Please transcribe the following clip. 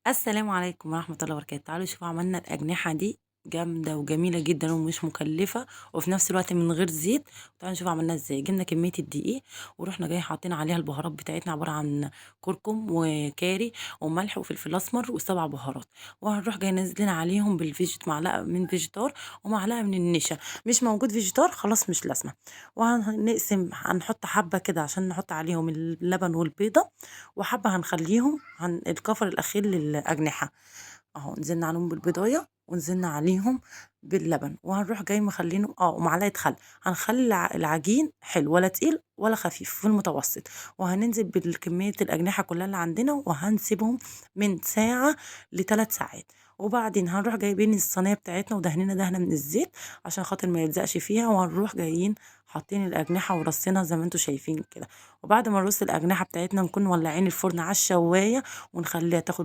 السلام عليكم ورحمة الله وبركاته. تعالوا شوفوا عملنا الأجنحة دي جامدة وجميلة جدا ومش مكلفة وفي نفس الوقت من غير زيت. تعالوا نشوف عملناها ازاي. جبنا كمية الدقيق ورحنا جاي حاطين عليها البهارات بتاعتنا، عبارة عن كركم وكاري وملح وفلفل أسمر وسبع بهارات. وهنروح جاي نازلين عليهم معلقة من فيجيتار ومعلقة من النشا. مش موجود فيجيتار خلاص مش لازمة. وهنقسم، هنحط حبة كده عشان نحط عليهم اللبن والبيضة، وحبة هنخليهم عن الكفر الأخير للأجنحة. اهو نزلنا عليهم بالبيضاية ونزلنا عليهم باللبن، وهنروح جاي مخلينه ومعلقة خل. هنخلي العجين حلو، ولا تقيل ولا خفيف، في المتوسط. وهننزل بالكمية الأجنحة كلها اللي عندنا، وهنسيبهم من ساعة ل3 ساعات. وبعدين هنروح جايبين الصينية بتاعتنا ودهننا دهنة من الزيت عشان خاطر ما يلزقش فيها، وهنروح جايين حاطين الأجنحة ورصينها زي ما انتوا شايفين كده. وبعد ما نرص الأجنحة بتاعتنا نكون مولعين الفرن على الشواية ونخليها تاخد